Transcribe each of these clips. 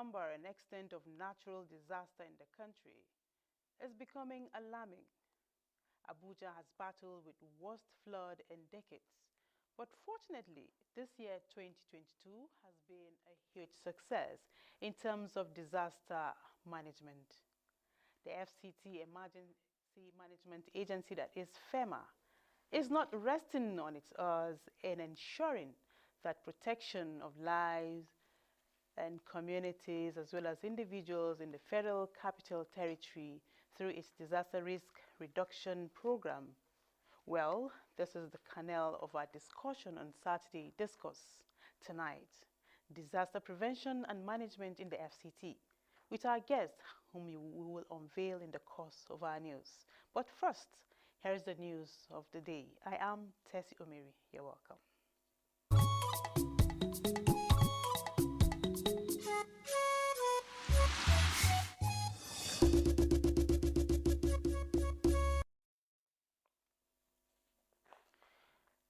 number and extent of natural disaster in the country is becoming alarming. Abuja has battled with worst flood in decades, but fortunately, this year 2022 has been a huge success in terms of disaster management. The FCT Emergency Management Agency, that is FEMA, is not resting on its oars in ensuring that protection of lives and communities as well as individuals in the Federal Capital Territory through its disaster risk reduction program. Well, this is the kernel of our discussion on Saturday Discourse tonight, disaster prevention and management in the FCT, with our guest whom we will unveil in the course of our news. But first, here is the news of the day. I am Tessie Omiri. You're welcome.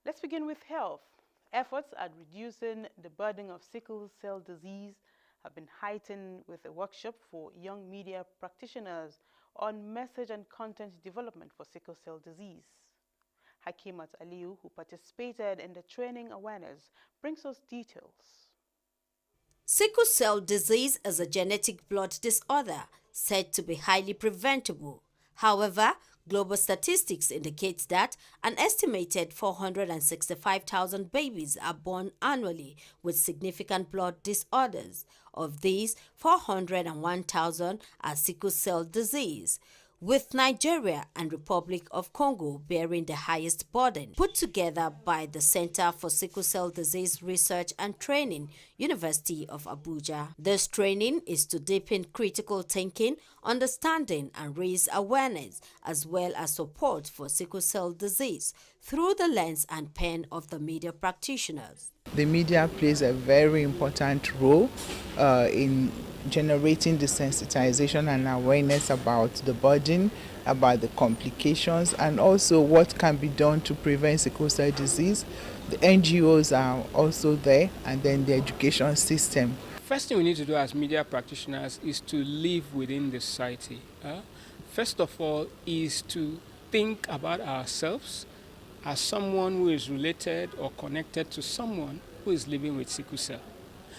Let's begin with health. Efforts at reducing the burden of sickle cell disease have been heightened with a workshop for young media practitioners on message and content development for sickle cell disease. Hakimat Aliu, who participated in the training awareness, brings us details. Sickle cell disease is a genetic blood disorder said to be highly preventable. However, global statistics indicate that an estimated 465,000 babies are born annually with significant blood disorders. Of these, 401,000 are sickle cell disease, with Nigeria and Republic of Congo bearing the highest burden. Put together by the Center for Sickle Cell Disease Research and Training, University of Abuja. This training is to deepen critical thinking, understanding and raise awareness, as well as support for sickle cell disease through the lens and pen of the media practitioners. The media plays a very important role in generating the sensitization and awareness about the burden, about the complications, and also what can be done to prevent sickle cell disease. The NGOs are also there, and then the education system. First thing we need to do as media practitioners is to live within the society. First of all is to think about ourselves as someone who is related or connected to someone who is living with sickle cell.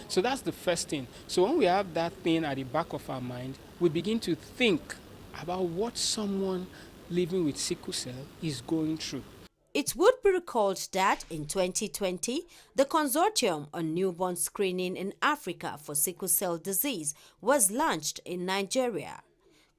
So that's the first thing. So when we have that thing at the back of our mind, we begin to think about what someone living with sickle cell is going through. It would be recalled that in 2020, the Consortium on Newborn Screening in Africa for Sickle Cell Disease was launched in Nigeria.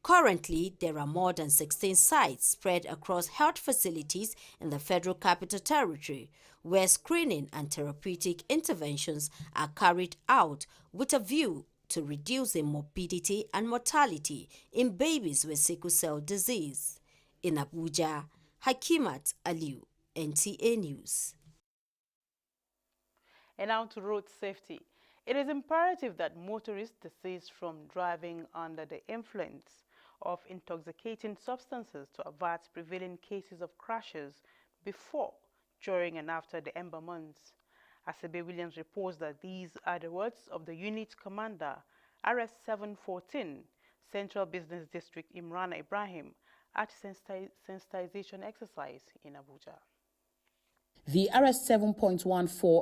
Currently, there are more than 16 sites spread across health facilities in the Federal Capital Territory, where screening and therapeutic interventions are carried out with a view to reducing morbidity and mortality in babies with sickle cell disease. In Abuja, Hakimat Aliu, NTA News. And now to road safety. It is imperative that motorists desist from driving under the influence of intoxicating substances to avert prevailing cases of crashes before, during and after the Ember months. Asebe Williams reports that these are the words of the unit commander, RS 714, Central Business District Imran Ibrahim, at sensitization exercise in Abuja. The RS 7.14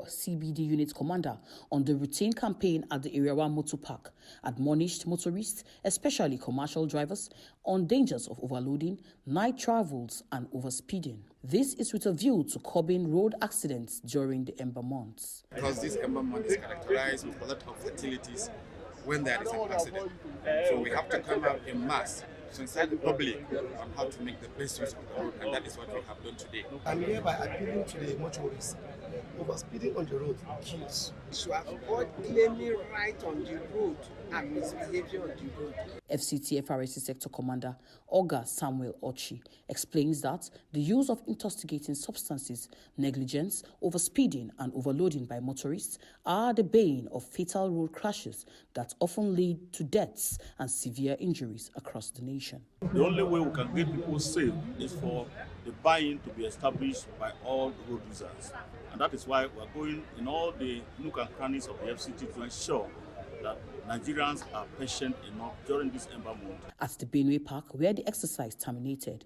CBD unit commander on the routine campaign at the Area 1 Motor Park admonished motorists, especially commercial drivers, on dangers of overloading, night travels and overspeeding. This is with a view to curbing road accidents during the Ember months. Because this Ember month is characterized with a lot of fatalities when there is an accident. So we have to come out in mass to incite the public on how to make the best use of the road, and that is what we have done today. And hereby appealing to the motorists, overspeeding on the road kills. To avoid claiming right on the road and misbehavior on the road. FCT FRSC Sector Commander Oga Samuel Ochi explains that the use of intoxicating substances, negligence, overspeeding and overloading by motorists are the bane of fatal road crashes that often lead to deaths and severe injuries across the nation. The only way we can get people safe is for the buy-in to be established by all road users. And that is why we are going in all the nook and crannies of the FCT to ensure that Nigerians are patient enough during this Ember month. At the Benue Park, where the exercise terminated,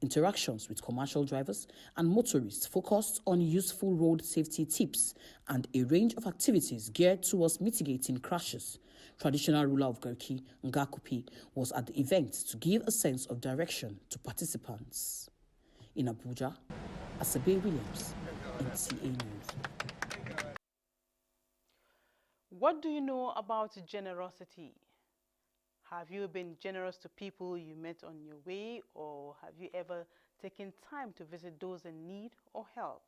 interactions with commercial drivers and motorists focused on useful road safety tips and a range of activities geared towards mitigating crashes. Traditional ruler of Garki, Ngakupi, was at the event to give a sense of direction to participants. In Abuja, Asabe Williams, NTA News. What do you know about generosity? Have you been generous to people you met on your way, or have you ever taken time to visit those in need or help?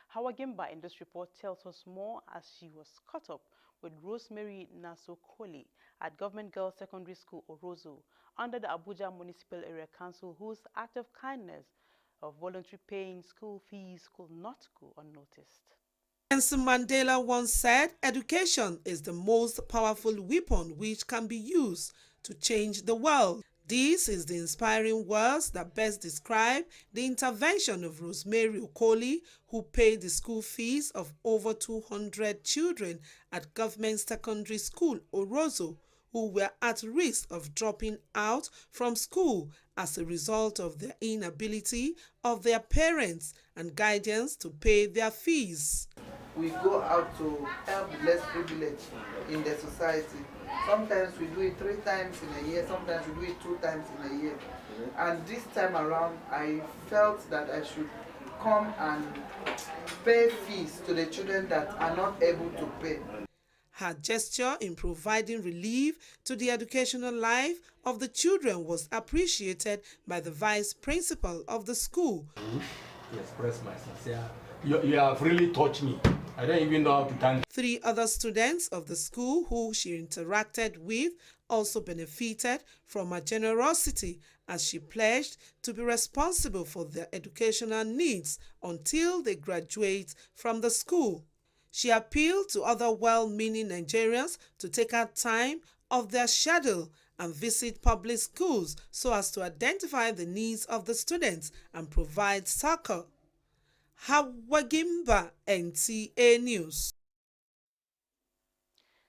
Hawa Gimba in this report tells us more as she was caught up with Rosemary Naso-Koli at Government Girls Secondary School Orozo under the Abuja Municipal Area Council, whose act of kindness of voluntary paying school fees could not go unnoticed. Nelson Mandela once said, education is the most powerful weapon which can be used to change the world. This is the inspiring words that best describe the intervention of Rosemary Okoli, who paid the school fees of over 200 children at Government Secondary School Orozo, who were at risk of dropping out from school as a result of the inability of their parents and guardians to pay their fees. We go out to help the less privileged in the society. Sometimes we do it 3 times in a year, sometimes we do it 2 times in a year. And this time around, I felt that I should come and pay fees to the children that are not able to pay. Her gesture in providing relief to the educational life of the children was appreciated by the vice principal of the school. To express my sincere, you have really touched me. I don't even know how to thank. 3 other students of the school who she interacted with also benefited from her generosity, as she pledged to be responsible for their educational needs until they graduate from the school. She appealed to other well-meaning Nigerians to take out time off their schedule and visit public schools so as to identify the needs of the students and provide succor. Hawa Gimba, NTA News.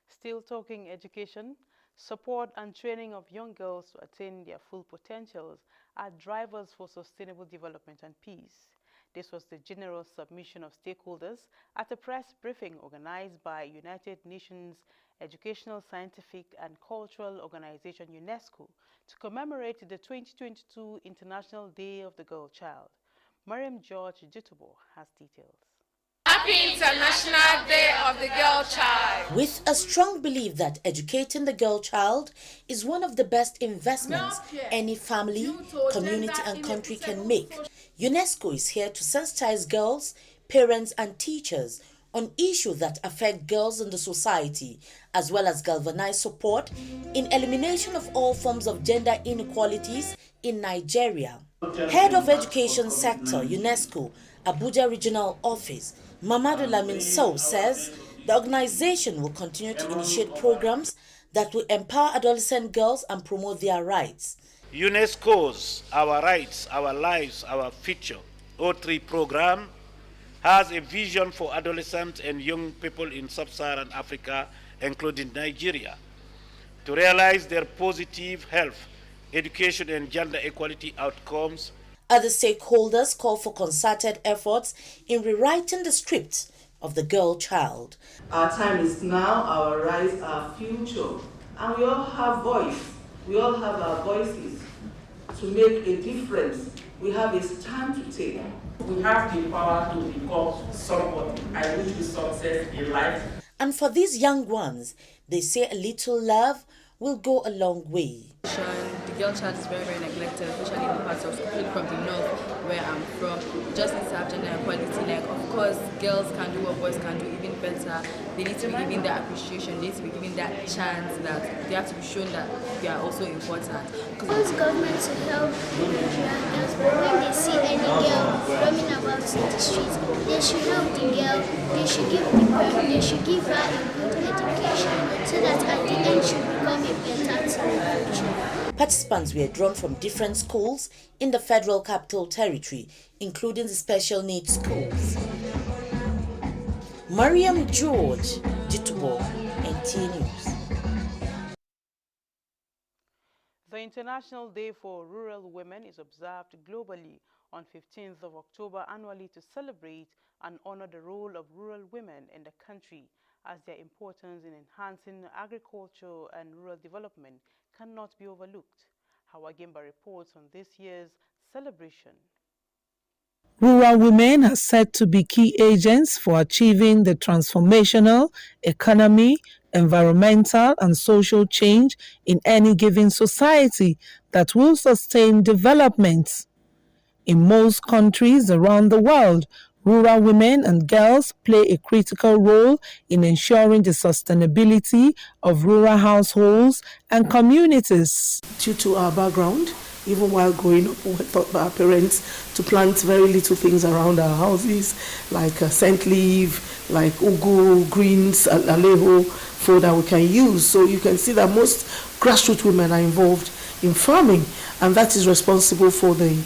Still talking education, support and training of young girls to attain their full potentials are drivers for sustainable development and peace. This was the general submission of stakeholders at a press briefing organized by United Nations Educational, Scientific and Cultural Organization UNESCO to commemorate the 2022 International Day of the Girl Child. Mariam George Jutubo has details. Happy International Day of the Girl Child! With a strong belief that educating the girl child is one of the best investments any family, community and country can make, UNESCO is here to sensitize girls, parents and teachers on issues that affect girls in the society, as well as galvanize support in elimination of all forms of gender inequalities in Nigeria. Head of Education Sector, UNESCO, Abuja Regional Office, Mamadou Lamin Sow says the organization will continue to initiate programs that will empower adolescent girls and promote their rights. UNESCO's Our Rights, Our Lives, Our Future O3 program has a vision for adolescents and young people in sub-Saharan Africa, including Nigeria, to realize their positive health, education and gender equality outcomes. Other stakeholders call for concerted efforts in rewriting the script of the girl child. Our time is now, our rights, our future, and we all have voice. We all have our voices to make a difference. We have a stand to take. We have the power to become somebody and reach the success in life. And for these young ones, they say a little love will go a long way. The girl child is very, very neglected, especially in the parts of school from the north where I'm from. Just need to have gender equality. Like, of course, girls can do what boys can do even better. They need to be given that appreciation. They need to be given that chance that they have to be shown that they are also important. Because government to help the Nigerian girls, but when they see any girl roaming about in the streets, they should help the girl. They should give the girl. They should give her a good education so that at the end she will become a better future. Participants were drawn from different schools in the Federal Capital Territory, including the special needs schools. Mariam George, Jitubo, NTA News. International Day for Rural Women is observed globally on 15th of October annually to celebrate and honor the role of rural women in the country, as their importance in enhancing agriculture and rural development cannot be overlooked. Hawagimba reports on this year's celebration. Rural women are said to be key agents for achieving the transformational, economy, environmental and social change in any given society that will sustain development. In most countries around the world, rural women and girls play a critical role in ensuring the sustainability of rural households and communities. Due to our background, even while growing up, we were taught by our parents to plant very little things around our houses, like scent leaf, like ugu, greens, aleho, food that we can use. So you can see that most grassroots women are involved in farming, and that is responsible for the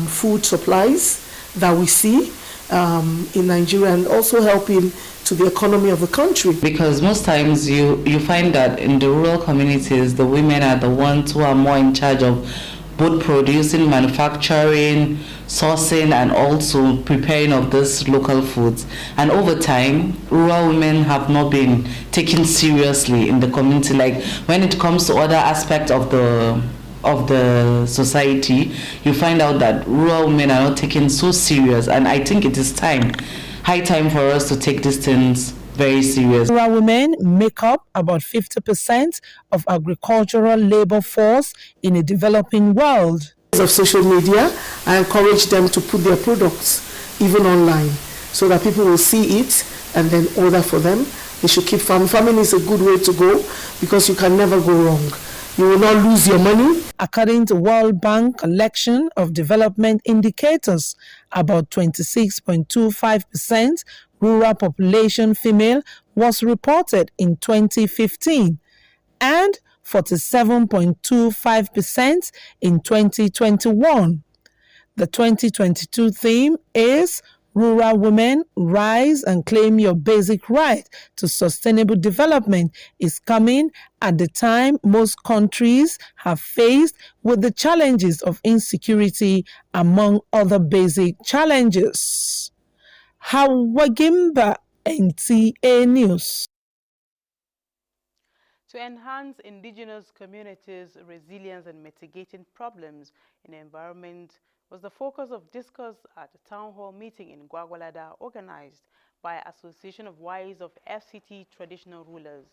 food supplies that we see in Nigeria, and also helping to the economy of the country. Because most times you find that in the rural communities, the women are the ones who are more in charge of both producing, manufacturing, sourcing, and also preparing of these local foods. And over time, rural women have not been taken seriously in the community. Like when it comes to other aspects of the society, you find out that rural women are not taken so serious. And I think it is high time for us to take these things very serious. Rural women make up about 50% of agricultural labor force in a developing world. Of social media, I encourage them to put their products even online so that people will see it and then order for them. They should keep farming. Farming is a good way to go because you can never go wrong. You will not lose your money. According to World Bank collection of development indicators, about 26.25% rural population female was reported in 2015 and 47.25% in 2021. The 2022 theme is Rural Women, Rise and Claim Your Basic Right to Sustainable Development is coming at the time most countries have faced with the challenges of insecurity, among other basic challenges. Hawagimba, NTA News. To enhance indigenous communities' resilience and mitigating problems in the environment was the focus of Discourse at a town hall meeting in Gwagwalada organized by Association of Wives of FCT Traditional Rulers.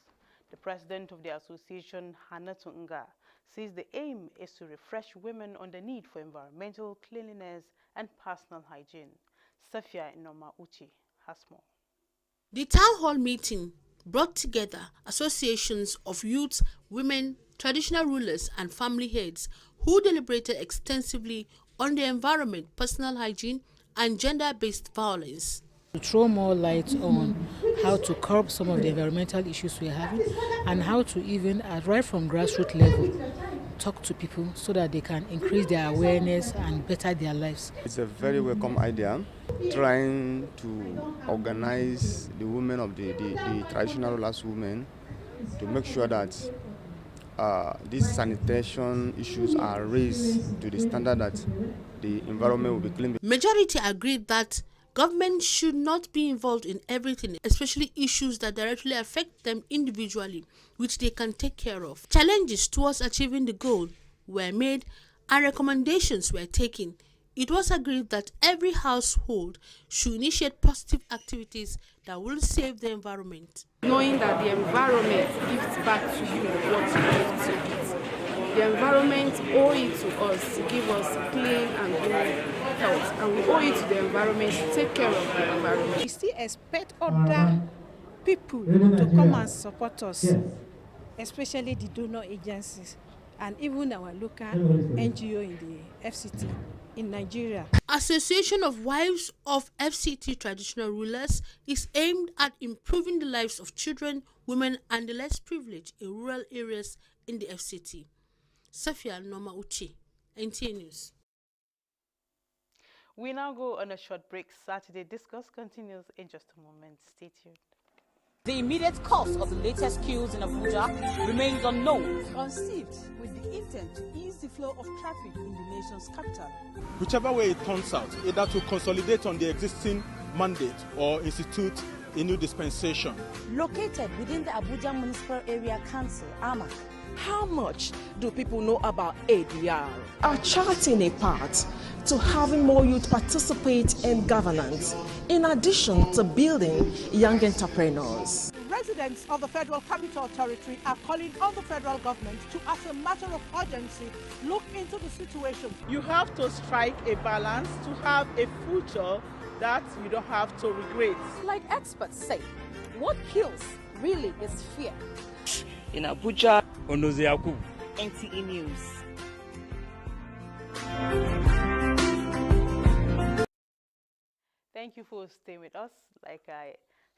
The president of the association, Hannatu Nga, says the aim is to refresh women on the need for environmental cleanliness and personal hygiene. Safia Inoma Uchi has more. The town hall meeting brought together associations of youths, women, traditional rulers and family heads who deliberated extensively on the environment, personal hygiene and gender-based violence. To throw more light on how to curb some of the environmental issues we're having and how to even, right from grassroots level, talk to people so that they can increase their awareness and better their lives. It's a very welcome idea, trying to organize the women of the traditional rulers women to make sure that these sanitation issues are raised to the standard that the environment will be clean. Majority agreed that government should not be involved in everything, especially issues that directly affect them individually, which they can take care of. Challenges towards achieving the goal were made and recommendations were taken. It was agreed that every household should initiate positive activities that will save the environment. Knowing that the environment gives back to you what you give to it. The environment owe it to us to give us clean and good health, and we owe it to the environment to take care of the environment. We still expect other people to come and support us, especially the donor agencies and even our local NGO in the FCT in Nigeria. Association of Wives of FCT Traditional Rulers is aimed at improving the lives of children, women and the less privileged in rural areas in the FCT. Safia Noma Uchi, NTA News. We now go on a short break. Saturday Discourse continues in just a moment. Stay tuned. The immediate cause of the latest queues in Abuja remains unknown. Conceived with the intent to ease the flow of traffic in the nation's capital. Whichever way it turns out, either to consolidate on the existing mandate or institute a new dispensation. Located within the Abuja Municipal Area Council, AMAC. How much do people know about ADR? Are charting a path to having more youth participate in governance, in addition to building young entrepreneurs. Residents of the Federal Capital Territory are calling on the federal government to, as a matter of urgency, look into the situation. You have to strike a balance to have a future that you don't have to regret. Like experts say, what kills really is fear. In Abuja, NTE News. Thank you for staying with us. Like I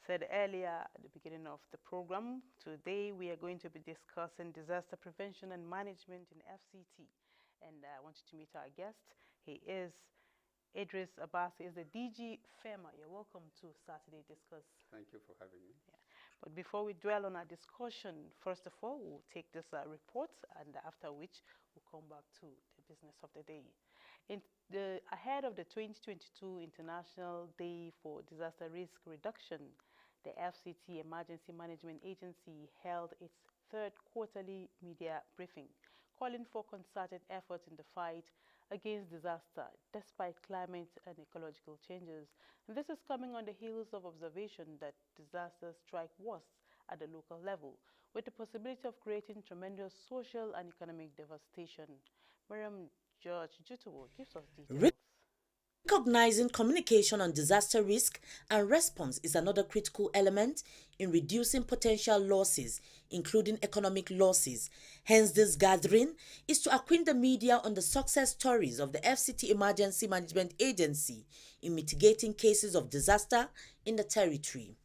said earlier at the beginning of the program, today we are going to be discussing disaster prevention and management in FCT. And I want you to meet our guest. He is Idris Abbas, is the DG FEMA. You're welcome to Saturday Discuss. Thank you for having me. Yeah. But before we dwell on our discussion, first of all, we'll take this report, and after which we'll come back to the business of the day. Ahead of the 2022 International Day for Disaster Risk Reduction, the FCT Emergency Management Agency held its third quarterly media briefing, calling for concerted efforts in the fight against disaster despite climate and ecological changes. And this is coming on the heels of observation that disasters strike worst at the local level, with the possibility of creating tremendous social and economic devastation. Miriam George Jutubo gives us details. Recognizing communication on disaster risk and response is another critical element in reducing potential losses, including economic losses. Hence, this gathering is to acquaint the media on the success stories of the FCT Emergency Management Agency in mitigating cases of disaster in the territory.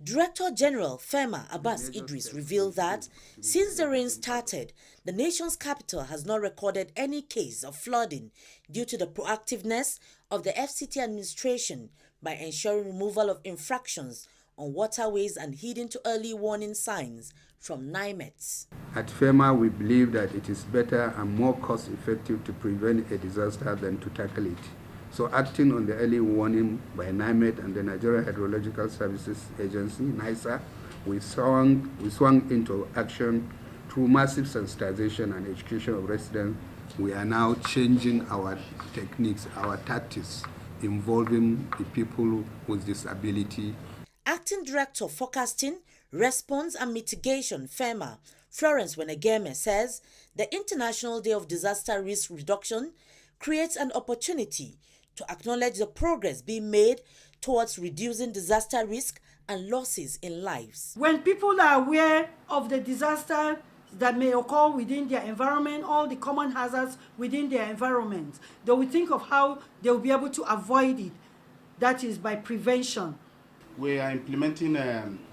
Director General FEMA Abbas Idris revealed that since the rain started, the nation's capital has not recorded any case of flooding due to the proactiveness of the FCT administration by ensuring removal of infractions on waterways and heeding to early warning signs from NIMET. At FEMA, we believe that it is better and more cost-effective to prevent a disaster than to tackle it. So acting on the early warning by NIMET and the Nigeria Hydrological Services Agency, NISA, we swung into action through massive sensitization and education of residents. We are now changing our techniques, our tactics, involving the people with disability. Acting Director Forecasting, Response and Mitigation, FEMA, Florence Wenegeme says the International Day of Disaster Risk Reduction creates an opportunity to acknowledge the progress being made towards reducing disaster risk and losses in lives. When people are aware of the disaster that may occur within their environment, all the common hazards within their environment, they will think of how they will be able to avoid it. That is by prevention. We are implementing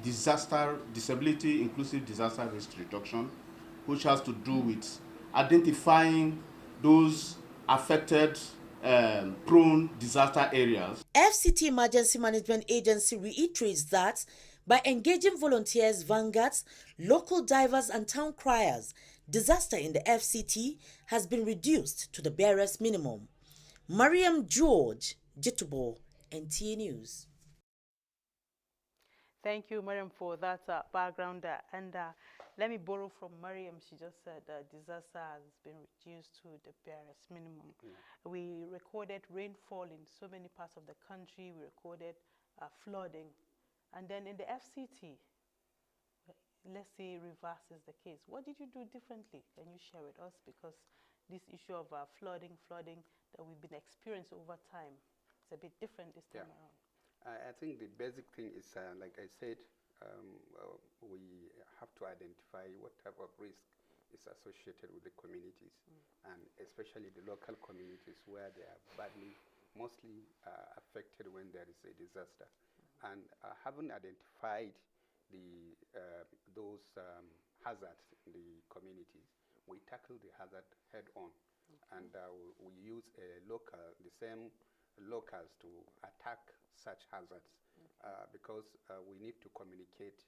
disability inclusive disaster risk reduction, which has to do with identifying those affected prone disaster areas. FCT Emergency Management Agency reiterates that by engaging volunteers, vanguards, local divers and town criers, disaster in the FCT has been reduced to the barest minimum. Mariam George, Jitubo, NTA News. Thank you, Mariam, for that background. Let me borrow from Mariam. She just said disaster has been reduced to the barest minimum. Yeah. We recorded rainfall in so many parts of the country. We recorded flooding. And then in the FCT, let's say reverse is the case. What did you do differently? Can you share with us? Because this issue of flooding that we've been experiencing over time, it's a bit different this time around. I think the basic thing is, like I said, we have to identify what type of risk is associated with the communities, and especially the local communities where they are mostly affected when there is a disaster. And having identified those hazards in the communities, we tackle the hazard head on, and we use the same locals to attack such hazards, because we need to communicate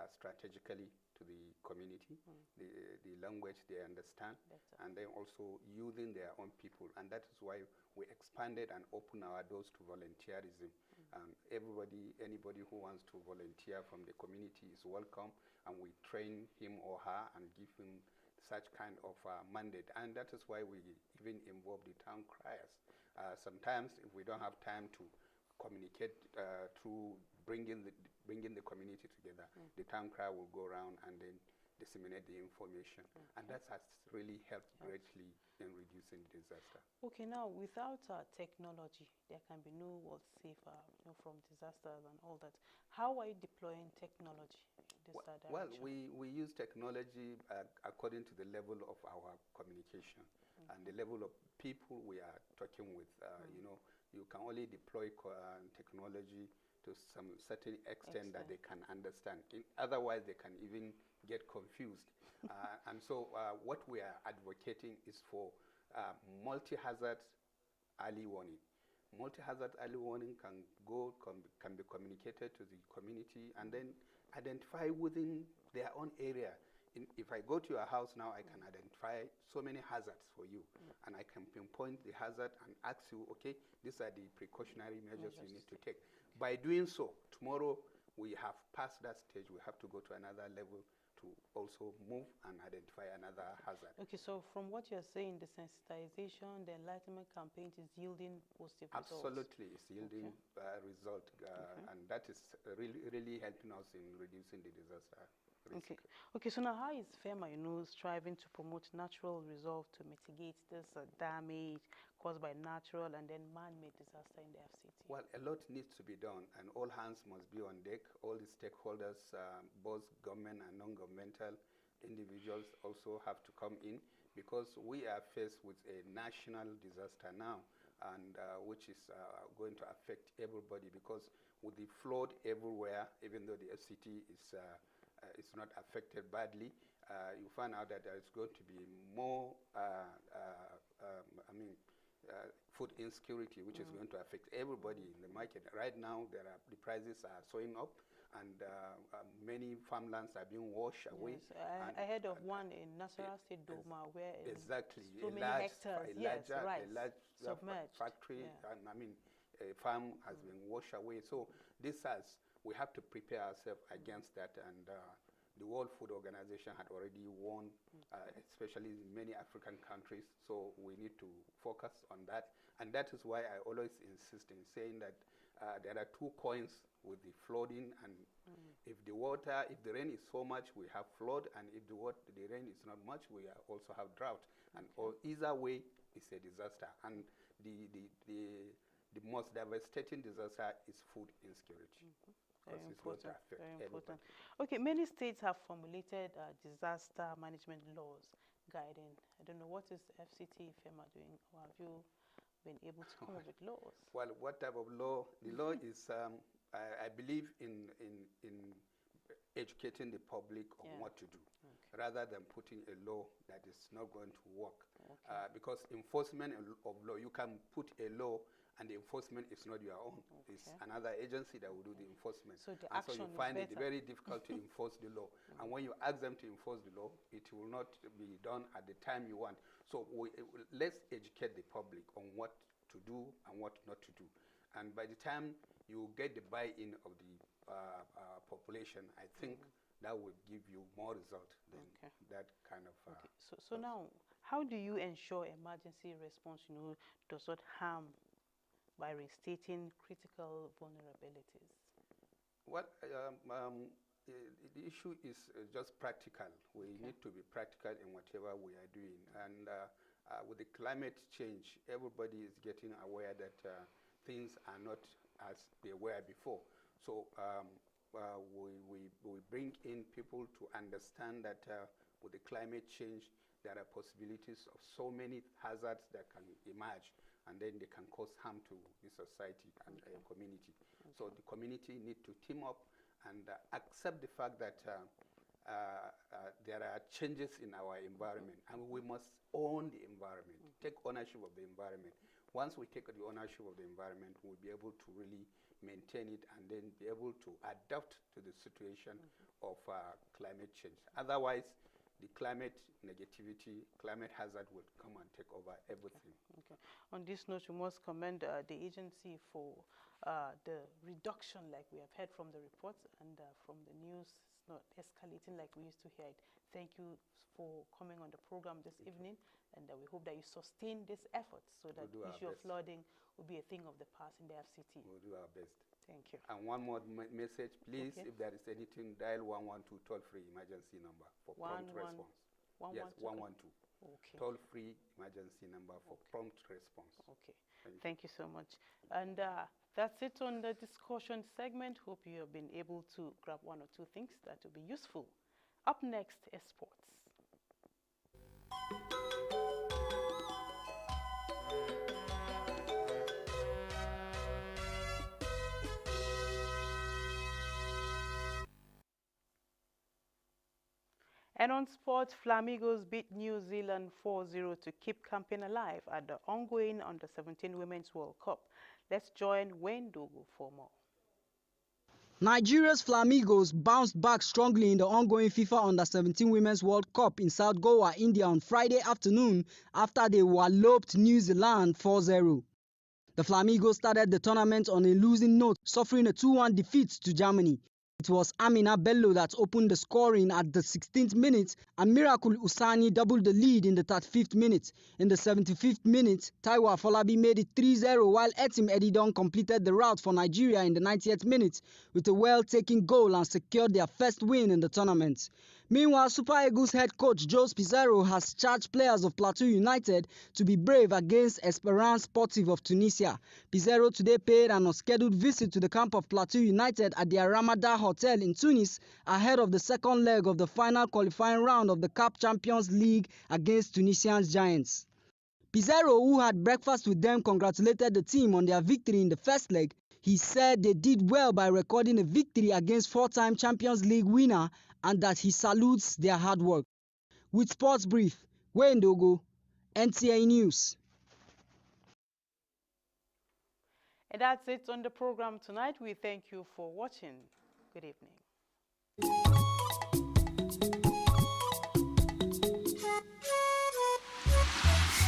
strategically to the community, the language they understand, and then also using their own people. And that is why we expanded and opened our doors to volunteerism. Anybody who wants to volunteer from the community is welcome, and we train him or her and give him such kind of mandate. And that is why we even involve the town criers. Sometimes if we don't have time to communicate through bringing the community together, the town crier will go around and then disseminate the information. And that has really helped greatly in reducing disaster. Okay, now without technology, there can be no world safer, from disasters and all that. How are you deploying technology in this direction? Well, we use technology according to the level of our communication and the level of people we are talking with. You can only deploy technology to some certain extent that they can understand. Otherwise, they can even get confused. And so what we are advocating is for multi-hazard early warning. Multi-hazard early warning can be communicated to the community and then identify within their own area. If I go to your house now, I can identify so many hazards for you, and I can pinpoint the hazard and ask you, okay, these are the precautionary measures you need to take. By doing so, tomorrow we have passed that stage. We have to go to another level to also move and identify another hazard. Okay, so from what you're saying, the sensitization, the enlightenment campaign is yielding positive results. Absolutely, it's yielding result, and that is really helping us in reducing the disaster risk. Okay, so now how is FEMA, striving to promote natural resolve to mitigate this damage caused by natural and then man-made disaster in the FCT? Well, a lot needs to be done, and all hands must be on deck. All the stakeholders, both government and non-governmental individuals, also have to come in, because we are faced with a national disaster now, and which is going to affect everybody, because with the flood everywhere, even though the FCT is not affected badly, you find out that there is going to be more food insecurity, which is going to affect everybody in the market. Right now, the prices are soaring up, and many farmlands are being washed away. Yes, I heard of one in Nasarawa State, Doma, where exactly so many hectares, a large submerged. factory, a farm has been washed away. So we have to prepare ourselves against that, and the World Food Organization had already warned, especially in many African countries, so we need to focus on that. And that is why I always insist in saying that there are two coins with the flooding, and if the rain is so much, we have flood, and if the rain is not much, we also have drought. And either way, it's a disaster. And the most devastating disaster is food insecurity. Very important. Very important. Okay, many states have formulated disaster management laws guiding. I don't know, what is FCT FEMA doing, or have you been able to come up with laws? Well, what type of law? The law is, I believe in educating the public on what to do, rather than putting a law that is not going to work. Because enforcement of law, you can put a law and the enforcement is not your own. It's another agency that will do the enforcement. So the and so you find it very difficult to enforce the law. And when you ask them to enforce the law, it will not be done at the time you want. So let's educate the public on what to do and what not to do. And by the time you get the buy-in of the population, I think that would give you more result than that kind of... So now, how do you ensure emergency response, does not harm by restating critical vulnerabilities? Well, the issue is just practical. We need to be practical in whatever we are doing. And with the climate change, everybody is getting aware that things are not as they were before. So we bring in people to understand that with the climate change, there are possibilities of so many hazards that can emerge, and then they can cause harm to the society and the community. So the community need to team up and accept the fact that there are changes in our environment, and we must own the environment, take ownership of the environment. Once we take the ownership of the environment, we'll be able to really maintain it and then be able to adapt to the situation of climate change. Otherwise, the climate negativity, climate hazard will come and take over everything. Okay. On this note, we must commend the agency for the reduction, like we have heard from the reports and from the news. It's not escalating like we used to hear it. Thank you for coming on the program this evening, and we hope that you sustain this effort so that the issue of flooding will be a thing of the past in the FCT. We'll do our best. Thank you. And one more message, please, if there is anything, dial 112 toll-free emergency number for prompt response. Yes, 112. Okay. Toll-free emergency number for prompt response. Okay. Thank you so much. And that's it on the discussion segment. Hope you have been able to grab one or two things that will be useful. Up next is sports. And on sports, Flamingos beat New Zealand 4-0 to keep campaign alive at the ongoing Under-17 Women's World Cup. Let's join Wayne Dogo for more. Nigeria's Flamingos bounced back strongly in the ongoing FIFA Under-17 Women's World Cup in South Goa, India on Friday afternoon after they walloped New Zealand 4-0. The Flamingos started the tournament on a losing note, suffering a 2-1 defeat to Germany. It was Amina Bello that opened the scoring at the 16th minute, and Miracle Usani doubled the lead in the 35th minute. In the 75th minute, Taiwo Afolabi made it 3-0, while Etim Edidon completed the rout for Nigeria in the 90th minute with a well-taken goal and secured their first win in the tournament. Meanwhile, Super Eagles head coach Jose Pizarro has charged players of Plateau United to be brave against Esperance Sportive of Tunisia. Pizarro today paid an unscheduled visit to the camp of Plateau United at their Ramada Hotel in Tunis ahead of the second leg of the final qualifying round of the CAF Champions League against Tunisian giants. Pizarro, who had breakfast with them, congratulated the team on their victory in the first leg. He said they did well by recording a victory against four-time Champions League winner and that he salutes their hard work. With Sports Brief, Wayne Dogo, NTA News. And that's it on the program tonight. We thank you for watching. Good evening.